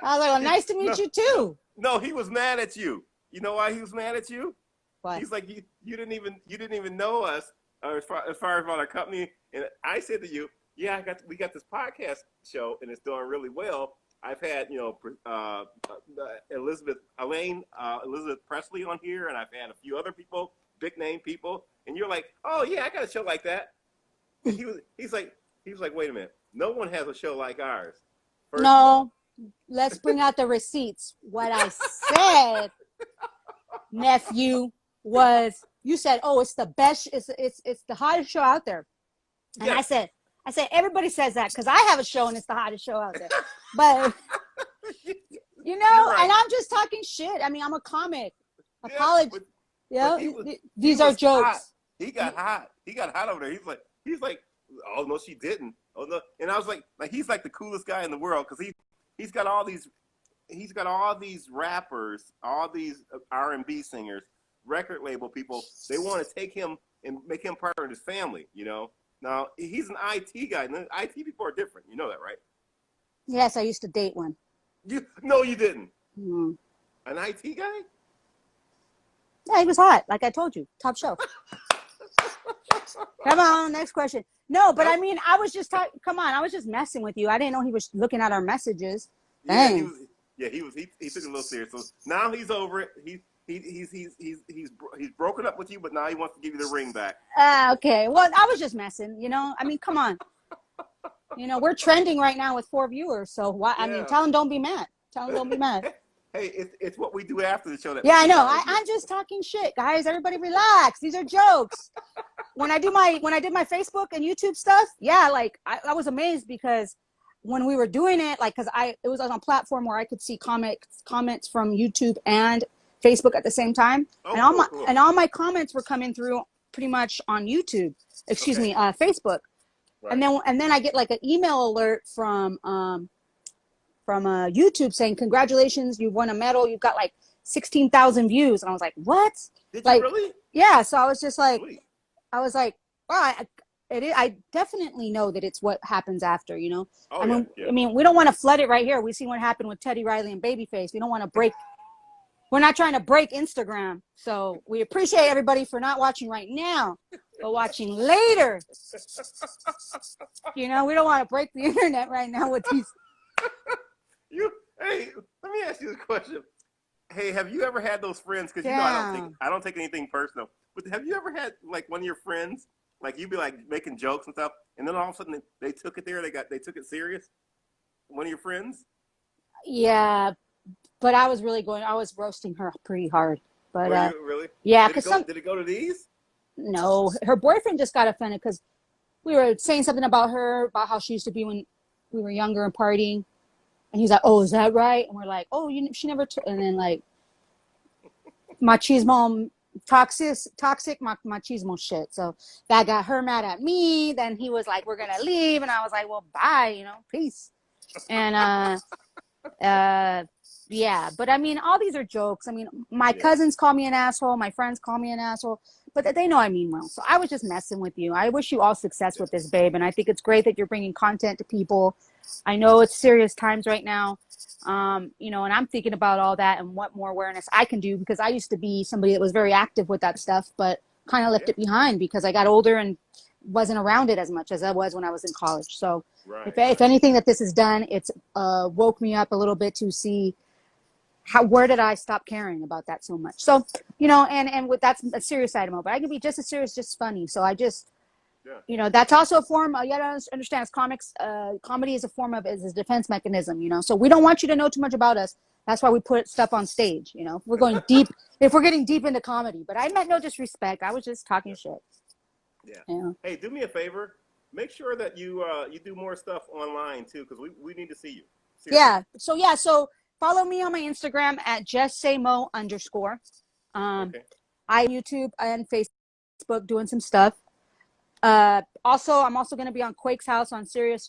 was like, well, nice to meet no, you no, too. no. He was mad at you. You know why he was mad at you? What? He's like, you didn't even know us as far as about our company. And I said to you, yeah, we got this podcast show and it's doing really well. I've had Elizabeth Presley on here, and I've had a few other people, big name people, and you're like, oh yeah, I got a show like that. And he's like, wait a minute, no one has a show like ours. First of all, No, let's bring out the receipts. What I said, nephew, was you said, oh, it's the best, it's the hottest show out there. And yes. I said, everybody says that because I have a show and it's the hottest show out there. But you know, right. and I'm just talking shit. I mean, I'm a comic, a college. These are hot. jokes. He got hot. He got hot over there. He's like, oh no, she didn't. Oh no, and I was like he's like the coolest guy in the world because he's got all these rappers, all these R&B singers, record label people. They want to take him and make him part of his family. You know. Now he's an IT guy. And IT people are different. You know that, right? Yes, I used to date one. No, you didn't. Mm. An IT guy? Yeah, he was hot. Like I told you, top shelf. Come on, next question. No, but I mean, I was just talking. Come on, I was just messing with you. I didn't know he was looking at our messages. Dang. Yeah, he was. He took it a little serious. So now he's over it. He's broken up with you, but now he wants to give you the ring back. Okay. Well, I was just messing. You know, I mean, come on. You know, we're trending right now with 4 viewers. So why? Yeah. I mean, tell them don't be mad. Tell them don't be mad. Hey, it's what we do after the show. Yeah, I know. I'm just talking shit, guys. Everybody relax. These are jokes. When I did my Facebook and YouTube stuff, yeah, like I was amazed because when we were doing it, like, because it was on a platform where I could see comments from YouTube and Facebook at the same time, and all my comments were coming through pretty much on YouTube. Excuse me, Facebook. Right. And then I get like an email alert from YouTube saying, congratulations, you won a medal. You've got like 16,000 views. And I was like, what? Did like, you really? Yeah. So I was just like, Sweet. I was like, wow, I definitely know that it's what happens after, you know? Oh, I mean, we don't want to flood it right here. We see what happened with Teddy Riley and Babyface. We don't want to we're not trying to break Instagram. So we appreciate everybody for not watching right now, but watching later. You know, we don't want to break the internet right now with these. Hey, let me ask you this question. Hey, have you ever had those friends? Because you know I don't take anything personal. But have you ever had like one of your friends, like you'd be like making jokes and stuff, and then all of a sudden they took it there, they took it serious? One of your friends? Yeah, but I was roasting her pretty hard. But really? Yeah, did it go to these? No, her boyfriend just got offended because we were saying something about her, about how she used to be when we were younger and partying. And he's like, oh, is that right? And we're like, oh, she never and then like machismo, toxic machismo shit. So that got her mad at me. Then he was like, we're gonna leave, and I was like, well, bye, you know, peace. And yeah, but I mean, all these are jokes. I mean, my cousins call me an asshole, my friends call me an asshole, but they know I mean well. So I was just messing with you. I wish you all success with this, babe, and I think it's great that you're bringing content to people. I know it's serious times right now, you know, and I'm thinking about all that and what more awareness I can do, because I used to be somebody that was very active with that stuff, but kind of left it behind because I got older and wasn't around it as much as I was when I was in college. So if anything that this has done, it's woke me up a little bit to see where did I stop caring about that so much. So, you know, and with that's a serious side of it, but I can be just as serious, just funny. So I just, you know, that's also a form. You gotta understand, as comics, comedy is a defense mechanism. You know, so we don't want you to know too much about us. That's why we put stuff on stage. You know, we're going deep. If we're getting deep into comedy, but I meant no disrespect. I was just talking shit. Yeah. Hey, do me a favor. Make sure that you do more stuff online too, because we need to see you. Seriously. So follow me on my Instagram at justsaymo_. I YouTube and Facebook doing some stuff. I'm also going to be on Quake's house on Sirius,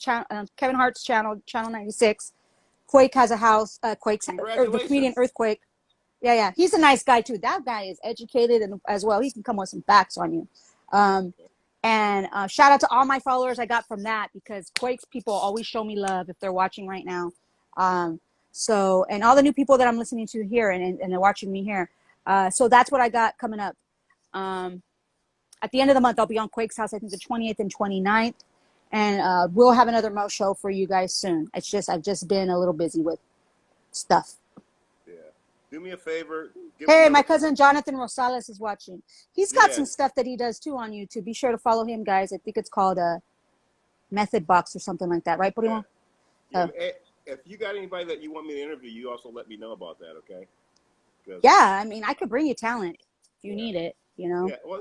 Kevin Hart's channel 96, Quake has a house. Quake's the comedian Congratulations. Earthquake. Yeah. He's a nice guy too. That guy is educated and as well. He can come with some facts on you. And shout out to all my followers I got from that, because Quake's people always show me love if they're watching right now. So, and all the new people that I'm listening to here and they're watching me here. So that's what I got coming up. At the end of the month, I'll be on Quake's house, I think the 28th and 29th. And we'll have another Mo show for you guys soon. It's just, I've just been a little busy with stuff. Yeah. Do me a favor. Hey, my cousin Jonathan Rosales is watching. He's got some stuff that he does too on YouTube. Be sure to follow him, guys. I think it's called Method Box or something like that, right, Primo? Yeah. If you got anybody that you want me to interview, you also let me know about that, okay? Yeah, I mean, I could bring you talent if you need it, you know? Yeah, well,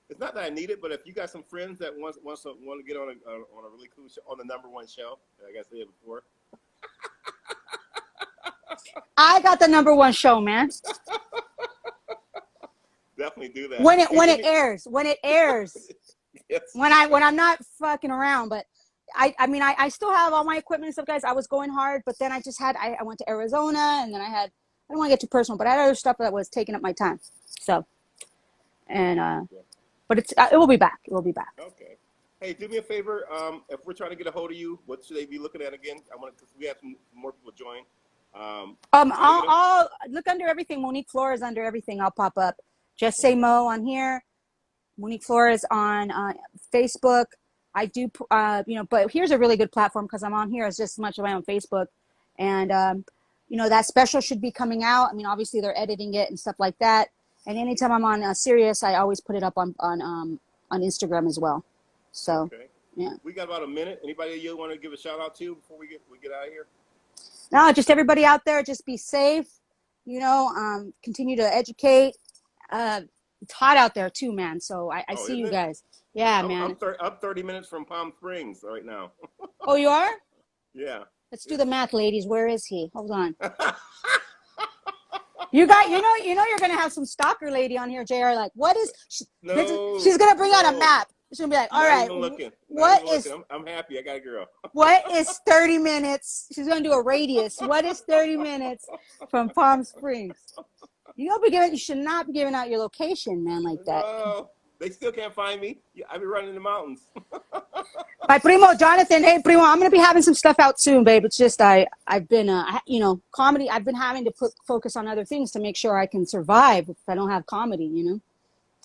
it's not that I need it, but if you got some friends that want to get on a really cool show, on the #1 show, like I said before. I got the #1 show, man. Definitely do that. When it airs. Yes. When I'm not fucking around, but I mean, I still have all my equipment and stuff, guys. I was going hard, but then I just had, I went to Arizona, and then I don't want to get too personal, but I had other stuff that was taking up my time. So, and, but it will be back. It will be back. Okay. Hey, do me a favor. If we're trying to get a hold of you, what should they be looking at again? Because we have some more people join. I'll look under everything. Monique Flores under everything. I'll pop up. Just say Mo on here. Monique Flores on Facebook. I do, but here's a really good platform because I'm on here as just as much as I am on Facebook. And, that special should be coming out. I mean, obviously they're editing it and stuff like that. And anytime I'm on Sirius, I always put it up on Instagram as well. So, yeah. We got about a minute. Anybody you want to give a shout out to before we get out of here? No, just everybody out there, just be safe, continue to educate. It's hot out there too, man. So I see you guys. Yeah, man. I'm 30 minutes from Palm Springs right now. Oh, you are? Yeah. Let's do the math, ladies. Where is he? Hold on. You're gonna have some stalker lady on here, JR. Like, what is? She's gonna bring out a map. She's gonna be like, all right, I'm happy. I got a girl. What is 30 minutes? She's gonna do a radius. What is 30 minutes from Palm Springs? You should not be giving out your location, man, like that. No, they still can't find me. I be running in the mountains. My primo Jonathan, hey primo, I'm gonna be having some stuff out soon, babe. It's just I've been comedy. I've been having to focus on other things to make sure I can survive if I don't have comedy,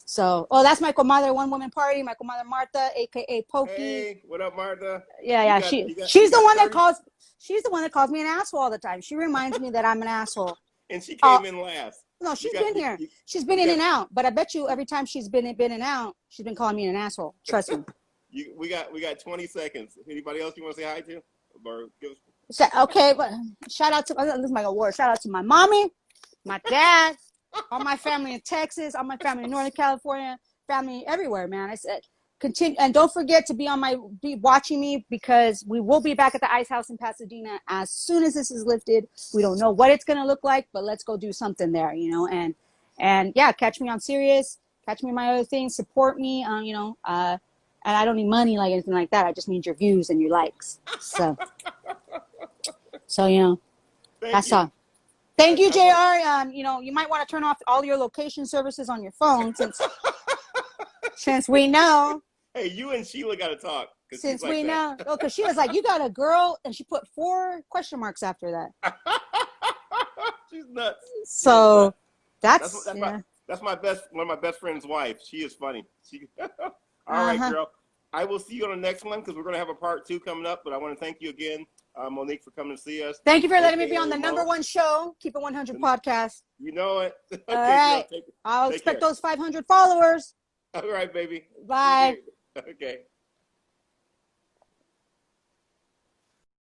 So, that's my comadre, One Woman Party, my comadre Martha, aka Pokey. Hey, what up, Martha? Yeah. She's the one that calls me an asshole all the time. She reminds me that I'm an asshole. And she came in last. No, she's been here. She's been in and out. But I bet you every time she's been in and out, she's been calling me an asshole. Trust me. We got 20 seconds. Anybody else you want to say hi to? Or Okay, but shout out to this is my award. Shout out to my mommy, my dad, all my family in Texas, all my family in Northern California, family everywhere, man. I said continue, and don't forget to be watching me, because we will be back at the Ice House in Pasadena as soon as this is lifted. We don't know what it's gonna look like, but let's go do something there, and yeah, catch me on Sirius, catch me on my other things, support me, and I don't need money like anything like that. I just need your views and your likes. So that's all. Thank you, JR. You might want to turn off all your location services on your phone since we know. Hey, you and Sheila got to talk. Since we know. Oh, because she was like, you got a girl, and she put 4 question marks after that. She's nuts. So that's one of my best friend's wife. She is funny. All right, girl. I will see you on the next one, because we're going to have a part 2 coming up. But I want to thank you again, Monique, for coming to see us. Thank you for letting me be on the #1 show. Keep It 100 podcast. You know it. Okay, all right. I'll expect those 500 followers. All right, baby. Bye. Okay.